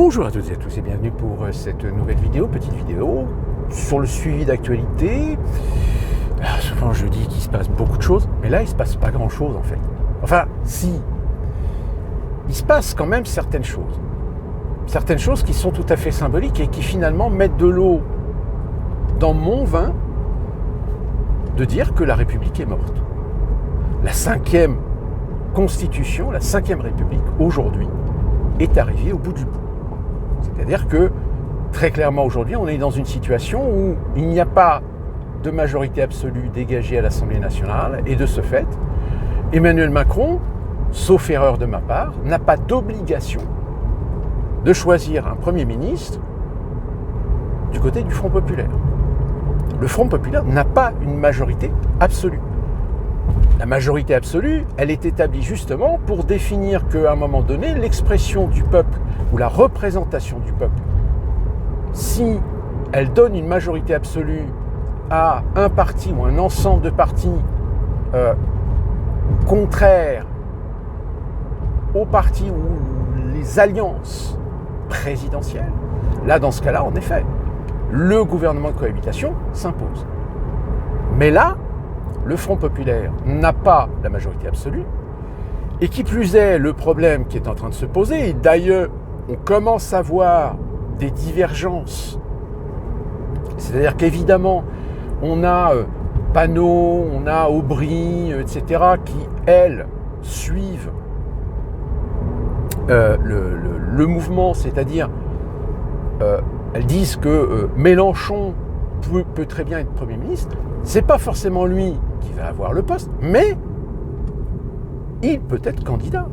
Bonjour à toutes et à tous et bienvenue pour cette nouvelle vidéo, petite vidéo sur le suivi d'actualité. Souvent je dis qu'il se passe beaucoup de choses, mais là il se passe pas grand chose en fait. Enfin si, il se passe quand même certaines choses qui sont tout à fait symboliques et qui finalement mettent de l'eau dans mon vin de dire que la République est morte. La 5e Constitution, la 5e République aujourd'hui est arrivée au bout du bout. C'est-à-dire que, très clairement aujourd'hui, on est dans une situation où il n'y a pas de majorité absolue dégagée à l'Assemblée nationale, et de ce fait, Emmanuel Macron, sauf erreur de ma part, n'a pas d'obligation de choisir un Premier ministre du côté du Front populaire. Le Front populaire n'a pas une majorité absolue. La majorité absolue, elle est établie justement pour définir qu'à un moment donné, l'expression du peuple ou la représentation du peuple, si elle donne une majorité absolue à un parti ou un ensemble de partis contraires aux partis ou les alliances présidentielles, là dans ce cas-là, en effet, le gouvernement de cohabitation s'impose. Mais là, le Front populaire n'a pas la majorité absolue, et qui plus est, le problème qui est en train de se poser, et d'ailleurs on commence à voir des divergences, c'est-à-dire qu'évidemment on a Panot, on a Aubry, etc., qui, elles, suivent le mouvement, c'est-à-dire elles disent que Mélenchon peut très bien être Premier ministre. C'est pas forcément lui qui va avoir le poste, mais il peut être candidat.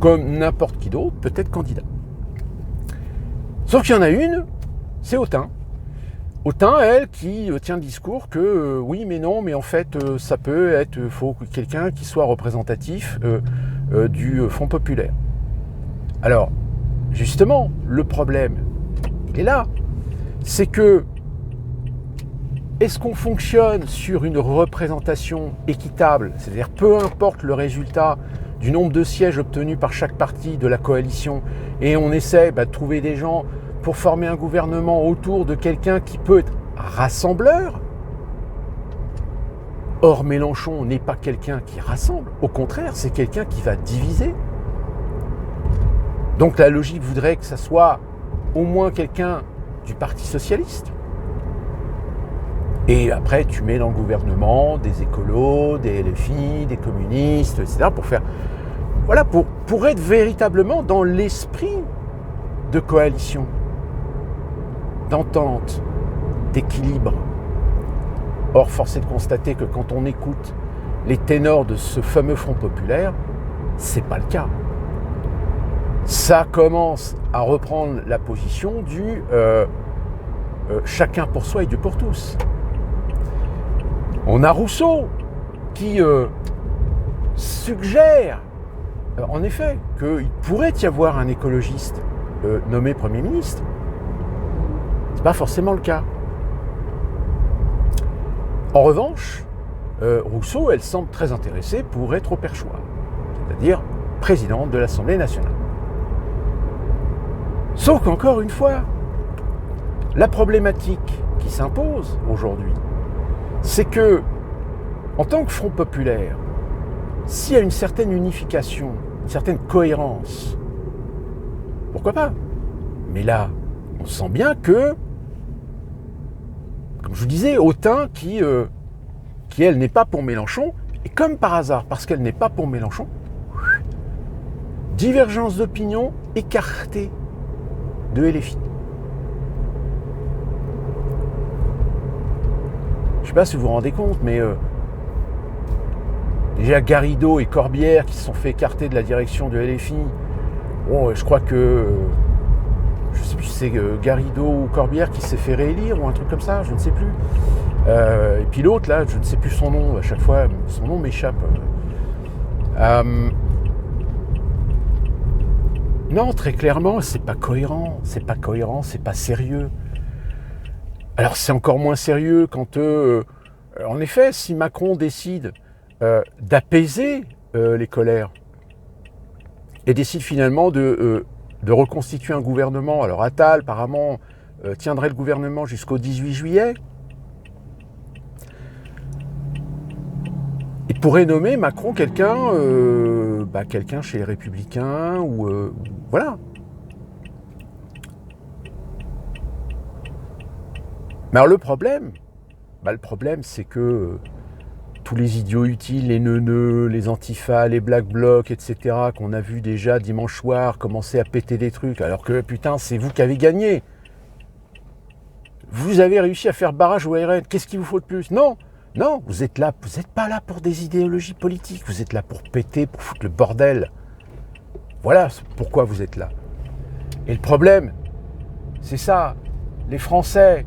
Comme n'importe qui d'autre peut être candidat. Sauf qu'il y en a une, c'est Autain. Autain, elle, qui tient le discours que oui, mais non, mais en fait, ça peut être, faut quelqu'un qui soit représentatif du Front populaire. Alors, justement, le problème, il est là. C'est que est-ce qu'on fonctionne sur une représentation équitable, c'est-à-dire peu importe le résultat du nombre de sièges obtenus par chaque parti de la coalition, et on essaie de trouver des gens pour former un gouvernement autour de quelqu'un qui peut être rassembleur? Or, Mélenchon n'est pas quelqu'un qui rassemble, au contraire, c'est quelqu'un qui va diviser. Donc la logique voudrait que ça soit au moins quelqu'un du Parti socialiste. Et après, tu mets dans le gouvernement des écolos, des LFI, des communistes, etc. pour faire, voilà, pour être véritablement dans l'esprit de coalition, d'entente, d'équilibre. Or, force est de constater que quand on écoute les ténors de ce fameux Front populaire, c'est pas le cas. Ça commence à reprendre la position du chacun pour soi et Dieu pour tous. On a Rousseau qui suggère, en effet, qu'il pourrait y avoir un écologiste nommé Premier ministre. Ce n'est pas forcément le cas. En revanche, Rousseau, elle semble très intéressée pour être au perchoir, c'est-à-dire présidente de l'Assemblée nationale. Sauf qu'encore une fois, la problématique qui s'impose aujourd'hui, c'est que, en tant que Front populaire, s'il y a une certaine unification, une certaine cohérence, pourquoi pas? Mais là, on sent bien que, comme je vous disais, Autain qui elle, n'est pas pour Mélenchon, et comme par hasard, parce qu'elle n'est pas pour Mélenchon, divergence d'opinion écartée de LFI. Je ne sais pas si vous vous rendez compte, mais déjà Garrido et Corbière qui se sont fait écarter de la direction de LFI. Bon, je crois que je ne sais plus si c'est Garrido ou Corbière qui s'est fait réélire ou un truc comme ça, je ne sais plus. Et puis l'autre là, je ne sais plus son nom. À chaque fois, son nom m'échappe. Non, très clairement, c'est pas cohérent, c'est pas sérieux. Alors c'est encore moins sérieux quand, en effet, si Macron décide d'apaiser les colères et décide finalement de de reconstituer un gouvernement. Alors Attal, apparemment, tiendrait le gouvernement jusqu'au 18 juillet. Il pourrait nommer Macron quelqu'un chez les Républicains, ou voilà. Mais alors le problème, c'est que tous les idiots utiles, les neuneux, les antifas, les black blocs, etc., qu'on a vu déjà dimanche soir commencer à péter des trucs, alors que putain, c'est vous qui avez gagné. Vous avez réussi à faire barrage au RN. Qu'est-ce qu'il vous faut de plus? Non, vous êtes là, vous n'êtes pas là pour des idéologies politiques, vous êtes là pour péter, pour foutre le bordel. Voilà pourquoi vous êtes là. Et le problème, c'est ça, les Français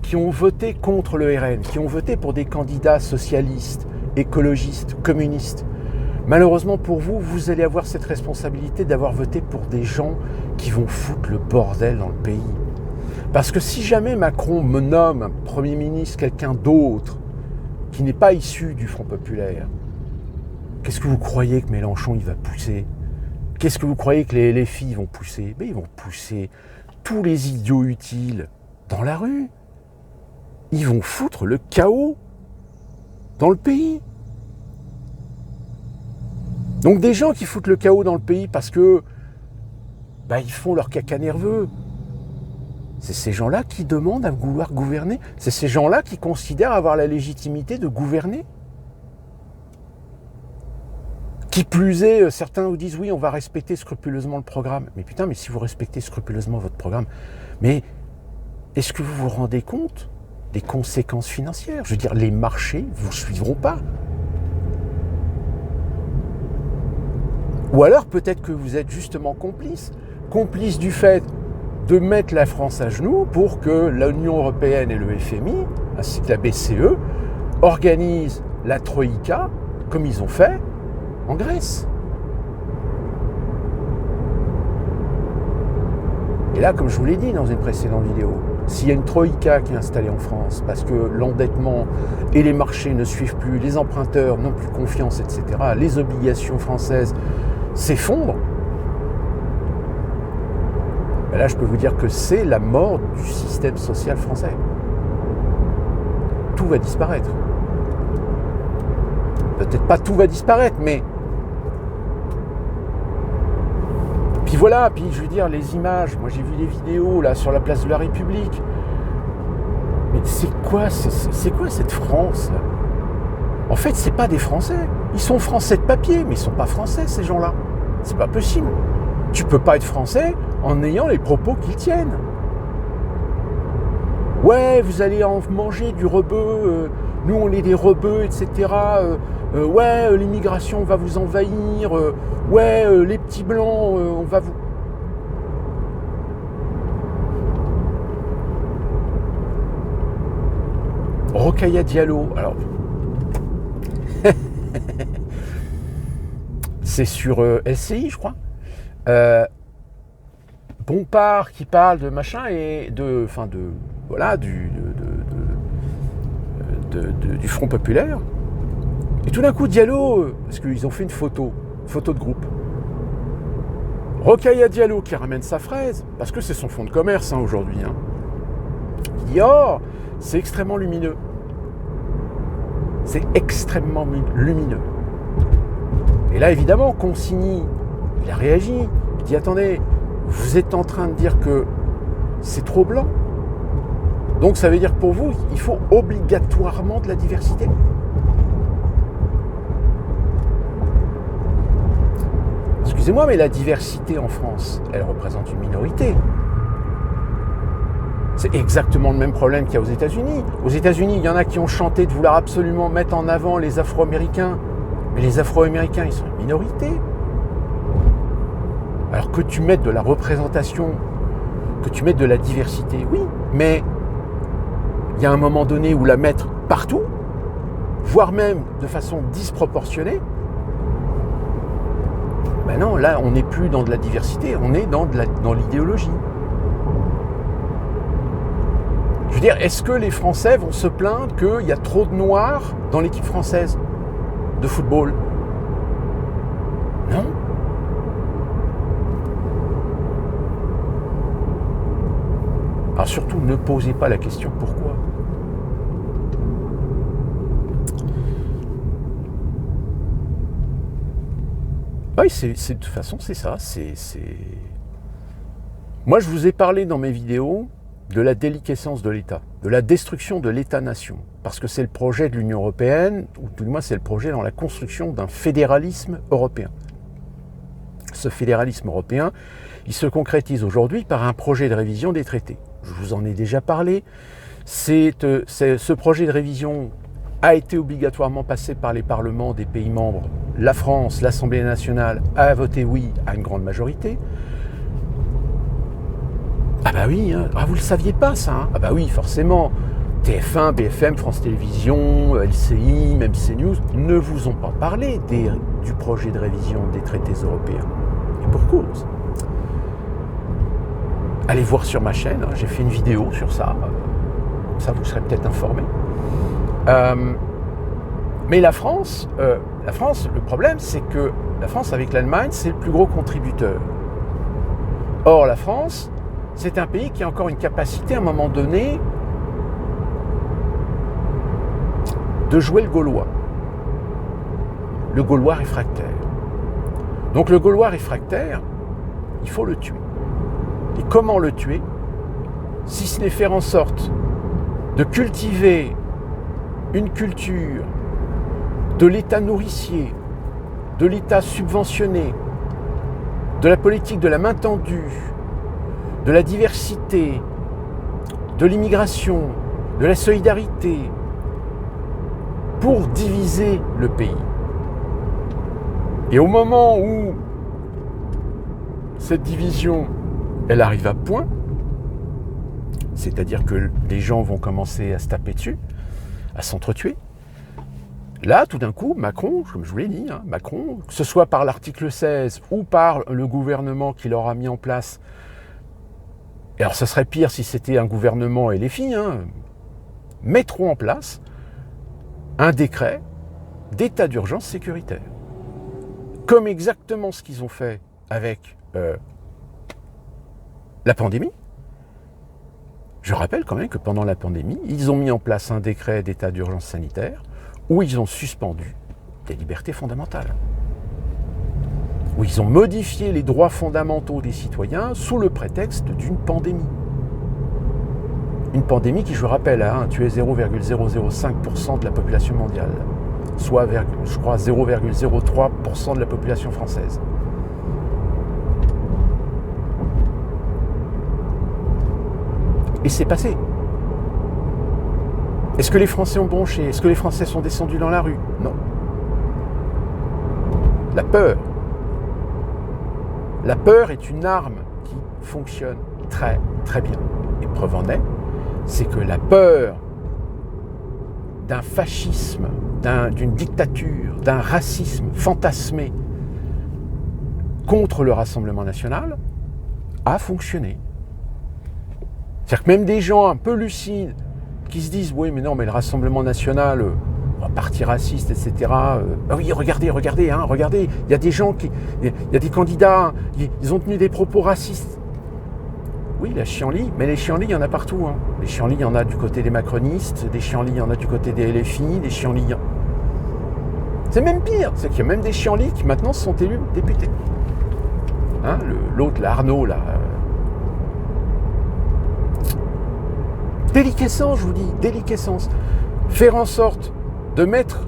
qui ont voté contre le RN, qui ont voté pour des candidats socialistes, écologistes, communistes, malheureusement pour vous, vous allez avoir cette responsabilité d'avoir voté pour des gens qui vont foutre le bordel dans le pays. Parce que si jamais Macron me nomme Premier ministre quelqu'un d'autre qui n'est pas issu du Front Populaire, qu'est-ce que vous croyez que Mélenchon il va pousser? Qu'est-ce que vous croyez que les LFI vont pousser? Ils vont pousser tous les idiots utiles dans la rue. Ils vont foutre le chaos dans le pays. Donc des gens qui foutent le chaos dans le pays parce que ils font leur caca nerveux. C'est ces gens-là qui demandent à vouloir gouverner. C'est ces gens-là qui considèrent avoir la légitimité de gouverner. Qui plus est, certains vous disent oui, on va respecter scrupuleusement le programme. Mais putain, mais si vous respectez scrupuleusement votre programme, mais est-ce que vous vous rendez compte des conséquences financières? Je veux dire, les marchés ne vous suivront pas. Ou alors peut-être que vous êtes justement complice du fait de mettre la France à genoux pour que l'Union européenne et le FMI, ainsi que la BCE, organisent la Troïka, comme ils ont fait en Grèce. Et là, comme je vous l'ai dit dans une précédente vidéo, s'il y a une Troïka qui est installée en France, parce que l'endettement et les marchés ne suivent plus, les emprunteurs n'ont plus confiance, etc., les obligations françaises s'effondrent, là, je peux vous dire que c'est la mort du système social français. Tout va disparaître. Peut-être pas tout va disparaître, mais... Puis voilà, puis je veux dire, les images, moi j'ai vu les vidéos là sur la place de la République. Mais c'est quoi cette France là? En fait, c'est pas des Français. Ils sont Français de papier, mais ils sont pas Français ces gens-là. C'est pas possible. Tu peux pas être Français en ayant les propos qu'ils tiennent. Ouais, vous allez en manger du rebeu, nous on est des rebeux, etc. Ouais, l'immigration va vous envahir, ouais, les petits blancs, on va vous... Rokhaya Diallo, alors... c'est sur SCI, je crois. Bompard qui parle de machin et du Front Populaire. Et tout d'un coup, Diallo, parce qu'ils ont fait une photo de groupe. Rokhaya Diallo qui ramène sa fraise, parce que c'est son fonds de commerce aujourd'hui. Il dit « Oh, c'est extrêmement lumineux. C'est extrêmement lumineux. » Et là, évidemment, Consigny, il a réagi. Il dit « Attendez, vous êtes en train de dire que c'est trop blanc. Donc ça veut dire que pour vous, il faut obligatoirement de la diversité. » Excusez-moi, mais la diversité en France, elle représente une minorité. C'est exactement le même problème qu'il y a aux États-Unis. Aux États-Unis, il y en a qui ont chanté de vouloir absolument mettre en avant les Afro-Américains. Mais les Afro-Américains, ils sont une minorité. Alors que tu mettes de la représentation, que tu mettes de la diversité, oui, mais il y a un moment donné où la mettre partout, voire même de façon disproportionnée, ben non, là, on n'est plus dans de la diversité, on est dans l'idéologie. Je veux dire, est-ce que les Français vont se plaindre qu'il y a trop de noirs dans l'équipe française de football? Non. Alors surtout, ne posez pas la question pourquoi. Oui, de toute façon, c'est ça. Moi, je vous ai parlé dans mes vidéos de la déliquescence de l'État, de la destruction de l'État-nation, parce que c'est le projet de l'Union européenne, ou tout du moins c'est le projet dans la construction d'un fédéralisme européen. Ce fédéralisme européen, il se concrétise aujourd'hui par un projet de révision des traités. Je vous en ai déjà parlé. Ce projet de révision a été obligatoirement passé par les parlements des pays membres. La France, l'Assemblée nationale, a voté oui à une grande majorité. Ah bah oui, hein. Ah vous le saviez pas ça, hein. Ah bah oui, forcément. TF1, BFM, France Télévisions, LCI, même CNews ne vous ont pas parlé du projet de révision des traités européens. Et pour cause. Allez voir sur ma chaîne, j'ai fait une vidéo sur ça. Ça vous serez peut-être informé. Mais la France, le problème, c'est que la France, avec l'Allemagne, c'est le plus gros contributeur. Or, la France, c'est un pays qui a encore une capacité, à un moment donné, de jouer le Gaulois. Le Gaulois réfractaire. Donc, le Gaulois réfractaire, il faut le tuer. Et comment le tuer? Si ce n'est faire en sorte de cultiver une culture de l'État nourricier, de l'État subventionné, de la politique de la main tendue, de la diversité, de l'immigration, de la solidarité, pour diviser le pays. Et au moment où cette division, elle arrive à point, c'est-à-dire que les gens vont commencer à se taper dessus, à s'entretuer, là, tout d'un coup, Macron, comme je vous l'ai dit, Macron, que ce soit par l'article 16 ou par le gouvernement qu'il aura mis en place, et alors ça serait pire si c'était un gouvernement et les filles, mettront en place un décret d'état d'urgence sécuritaire. Comme exactement ce qu'ils ont fait avec la pandémie. Je rappelle quand même que pendant la pandémie, ils ont mis en place un décret d'état d'urgence sanitaire où ils ont suspendu des libertés fondamentales, où ils ont modifié les droits fondamentaux des citoyens sous le prétexte d'une pandémie. Une pandémie qui, je rappelle, a tué 0,005% de la population mondiale, soit, je crois, 0,03% de la population française. Et c'est passé. Est-ce que les Français ont bronché? Est-ce que les Français sont descendus dans la rue? Non. La peur. La peur est une arme qui fonctionne très très bien. Et preuve en est, c'est que la peur d'un fascisme, d'une dictature, d'un racisme fantasmé contre le Rassemblement national a fonctionné. C'est-à-dire que même des gens un peu lucides qui se disent « Oui, mais non, mais le Rassemblement national, parti raciste, etc. Ah oui, regardez, il y a des gens il y a des candidats, ils ont tenu des propos racistes. » Oui, la chienlit, mais les chienlits, il y en a partout. Les chienlits, il y en a du côté des macronistes, des chienlits, il y en a du côté des LFI, des chienlits. C'est même pire, c'est qu'il y a même des chienlits qui maintenant sont élus députés. L'autre, là, Arnaud, là. Déliquescence, je vous dis, déliquescence. Faire en sorte de mettre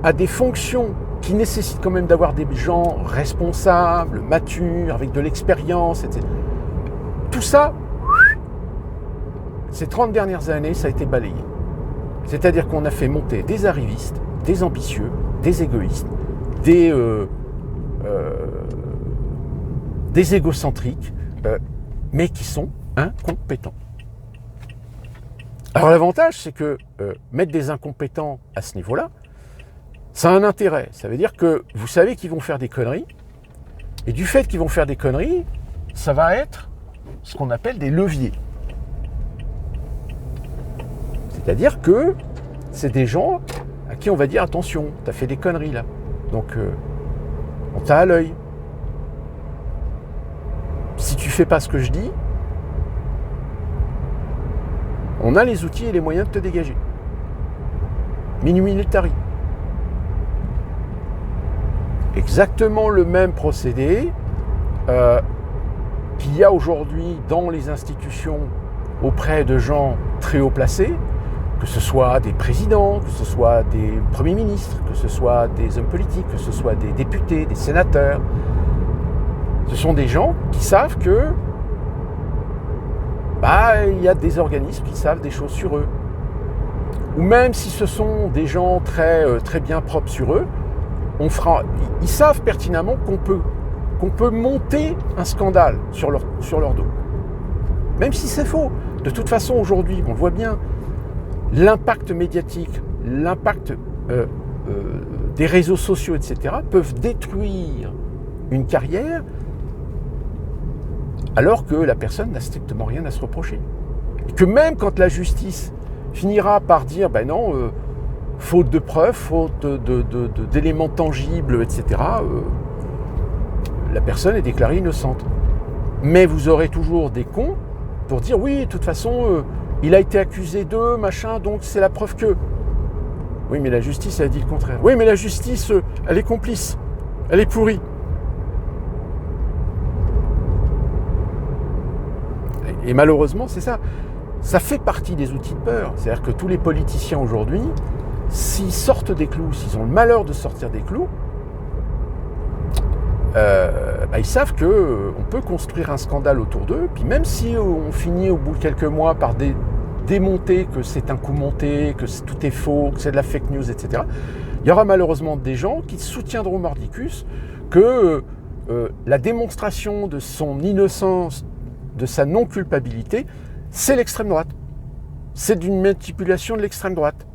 à des fonctions qui nécessitent quand même d'avoir des gens responsables, matures, avec de l'expérience, etc. Tout ça, ces 30 dernières années, ça a été balayé. C'est-à-dire qu'on a fait monter des arrivistes, des ambitieux, des égoïstes, des égocentriques, mais qui sont incompétents. Alors l'avantage, c'est que mettre des incompétents à ce niveau-là, ça a un intérêt. Ça veut dire que vous savez qu'ils vont faire des conneries, et du fait qu'ils vont faire des conneries, ça va être ce qu'on appelle des leviers. C'est-à-dire que c'est des gens à qui on va dire « Attention, t'as fait des conneries là, donc on t'a à l'œil. Si tu fais pas ce que je dis, on a les outils et les moyens de te dégager. Minuit militari. Exactement le même procédé qu'il y a aujourd'hui dans les institutions auprès de gens très haut placés, que ce soit des présidents, que ce soit des premiers ministres, que ce soit des hommes politiques, que ce soit des députés, des sénateurs. Ce sont des gens qui savent que il y a des organismes qui savent des choses sur eux. Ou même si ce sont des gens très bien propres sur eux, ils savent pertinemment qu'on peut monter un scandale sur leur dos. Même si c'est faux. De toute façon, aujourd'hui, on le voit bien, l'impact médiatique, l'impact des réseaux sociaux, etc., peuvent détruire une carrière alors que la personne n'a strictement rien à se reprocher. Et que même quand la justice finira par dire non, faute de preuves, faute d'éléments tangibles, etc., la personne est déclarée innocente. Mais vous aurez toujours des cons pour dire oui, de toute façon, il a été accusé de machin, donc c'est la preuve que. Oui, mais la justice, elle a dit le contraire. Oui, mais la justice, elle est complice. Elle est pourrie. Et malheureusement, c'est ça. Ça fait partie des outils de peur. C'est-à-dire que tous les politiciens aujourd'hui, s'ils sortent des clous, s'ils ont le malheur de sortir des clous, ils savent qu'on peut construire un scandale autour d'eux, puis même si on finit au bout de quelques mois par démonter que c'est un coup monté, que tout est faux, que c'est de la fake news, etc., il y aura malheureusement des gens qui soutiendront mordicus que la démonstration de son innocence, de sa non-culpabilité, c'est l'extrême droite. C'est d'une manipulation de l'extrême droite.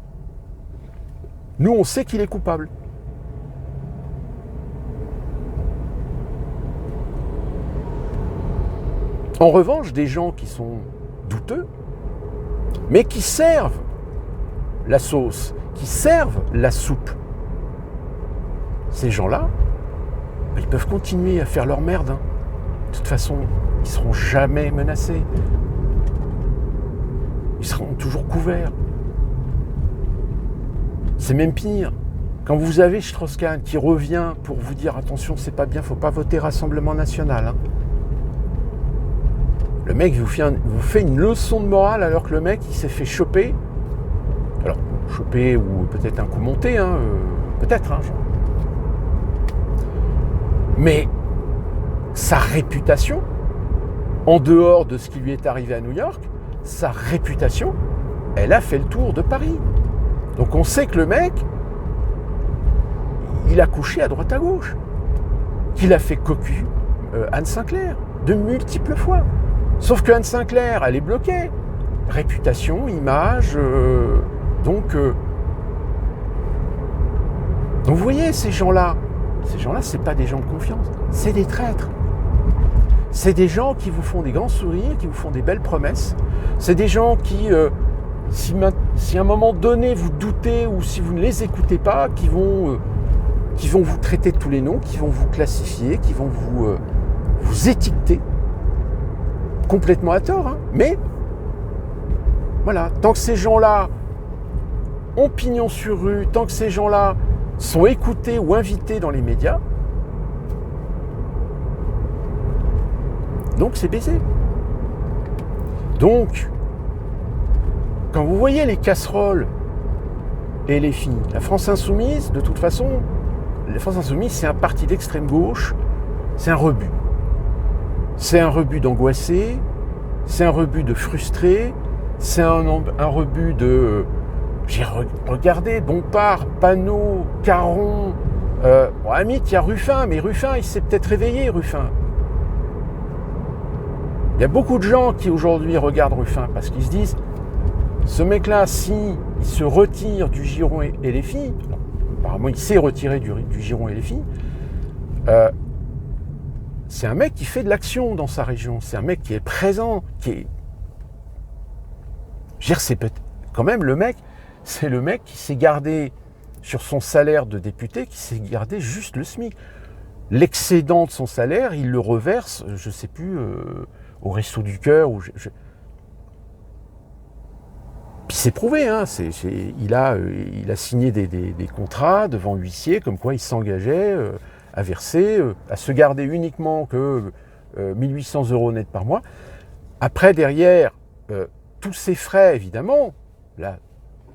Nous, on sait qu'il est coupable. En revanche, des gens qui sont douteux, mais qui servent la sauce, qui servent la soupe, ces gens-là, ils peuvent continuer à faire leur merde. De toute façon, ils ne seront jamais menacés. Ils seront toujours couverts. C'est même pire. Quand vous avez Strauss-Kahn qui revient pour vous dire attention, c'est pas bien, il ne faut pas voter Rassemblement National. Le mec vous fait une leçon de morale alors que le mec il s'est fait choper. Alors, choper ou peut-être un coup monté, peut-être. Mais sa réputation, en dehors de ce qui lui est arrivé à New York, sa réputation, elle a fait le tour de Paris. Donc on sait que le mec, il a couché à droite à gauche, qu'il a fait cocu Anne Sinclair de multiples fois. Sauf que Anne Sinclair, elle est bloquée. Réputation, image, donc vous voyez ces gens-là, c'est pas des gens de confiance, c'est des traîtres. C'est des gens qui vous font des grands sourires, qui vous font des belles promesses. C'est des gens qui, si à un moment donné vous doutez ou si vous ne les écoutez pas, qui vont vous traiter de tous les noms, qui vont vous classifier, qui vont vous étiqueter. Complètement à tort, mais voilà, tant que ces gens-là ont pignon sur rue, tant que ces gens-là sont écoutés ou invités dans les médias, donc c'est baisé. Donc, quand vous voyez les casseroles et les filles, la France Insoumise, de toute façon, la France Insoumise, c'est un parti d'extrême gauche, c'est un rebut. C'est un rebut d'angoissé, c'est un rebut de frustré, c'est un rebut de... J'ai regardé Bompard, Panot, Caron, à la limite, il y a Ruffin, mais Ruffin, il s'est peut-être réveillé, Ruffin. Il y a beaucoup de gens qui aujourd'hui regardent Ruffin parce qu'ils se disent, ce mec-là, si il se retire du Giron et les filles, apparemment il s'est retiré du Giron et les filles, c'est un mec qui fait de l'action dans sa région, c'est un mec qui est présent, qui est... Je veux dire, c'est peut-être quand même le mec, c'est le mec qui s'est gardé sur son salaire de député, qui s'est gardé juste le SMIC. L'excédent de son salaire, il le reverse, je ne sais plus, au Resto du Cœur. s'est prouvé, hein, il a signé des contrats devant huissier, comme quoi il s'engageait à verser, à se garder uniquement que 1800 € net par mois. Après, derrière, tous ces frais, évidemment, là,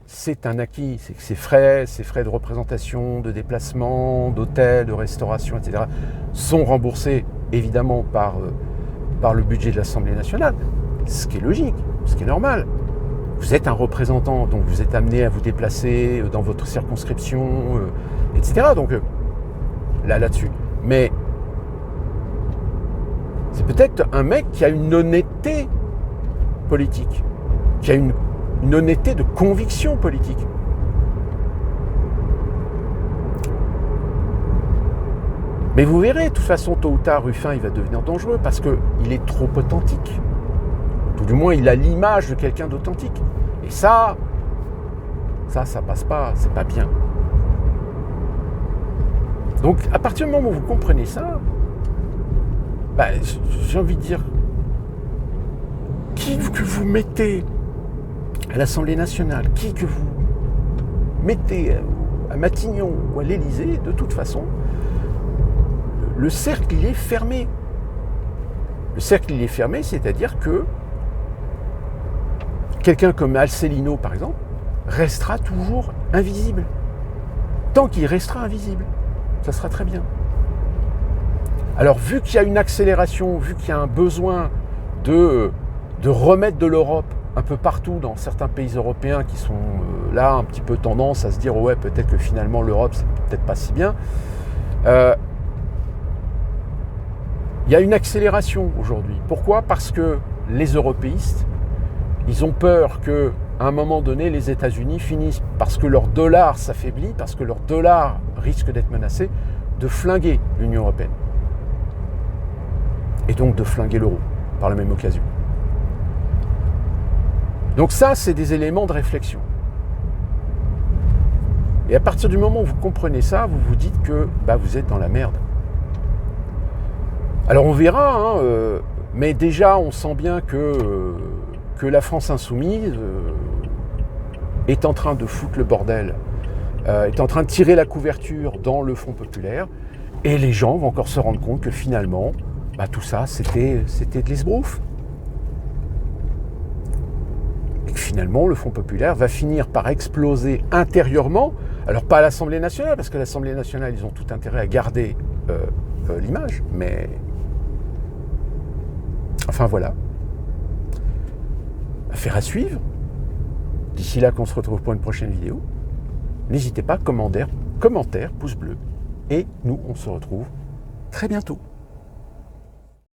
c'est un acquis, c'est que ces frais de représentation, de déplacement, d'hôtel, de restauration, etc., sont remboursés, évidemment, par le budget de l'Assemblée nationale, ce qui est logique, ce qui est normal. Vous êtes un représentant, donc vous êtes amené à vous déplacer dans votre circonscription, etc. Donc, là-dessus. Mais c'est peut-être un mec qui a une honnêteté politique, qui a une honnêteté de conviction politique. Mais vous verrez, de toute façon, tôt ou tard, Ruffin, il va devenir dangereux parce qu'il est trop authentique. Tout du moins, il a l'image de quelqu'un d'authentique. Et ça passe pas, c'est pas bien. Donc, à partir du moment où vous comprenez ça, j'ai envie de dire, qui que vous mettez à l'Assemblée nationale, qui que vous mettez à Matignon ou à l'Élysée, de toute façon, le cercle, il est fermé. Le cercle, il est fermé, c'est-à-dire que quelqu'un comme Alcellino, par exemple, restera toujours invisible. Tant qu'il restera invisible, ça sera très bien. Alors, vu qu'il y a une accélération, vu qu'il y a un besoin de remettre de l'Europe un peu partout dans certains pays européens qui sont là un petit peu tendance à se dire ouais, peut-être que finalement l'Europe c'est peut-être pas si bien. Il y a une accélération aujourd'hui. Pourquoi ? Parce que les européistes, ils ont peur que à un moment donné, les États-Unis finissent, parce que leur dollar s'affaiblit, parce que leur dollar risque d'être menacé, de flinguer l'Union européenne. Et donc de flinguer l'euro, par la même occasion. Donc ça, c'est des éléments de réflexion. Et à partir du moment où vous comprenez ça, vous vous dites que vous êtes dans la merde. Alors on verra, mais déjà on sent bien que la France insoumise est en train de foutre le bordel, est en train de tirer la couverture dans le Front populaire, et les gens vont encore se rendre compte que finalement, tout ça, c'était de l'esbrouffe. Et que finalement, le Front populaire va finir par exploser intérieurement, alors pas à l'Assemblée nationale, parce que l'Assemblée nationale, ils ont tout intérêt à garder l'image, mais... Enfin voilà. Affaire à suivre. D'ici là qu'on se retrouve pour une prochaine vidéo. N'hésitez pas, commentaire, pouce bleu. Et nous, on se retrouve très bientôt.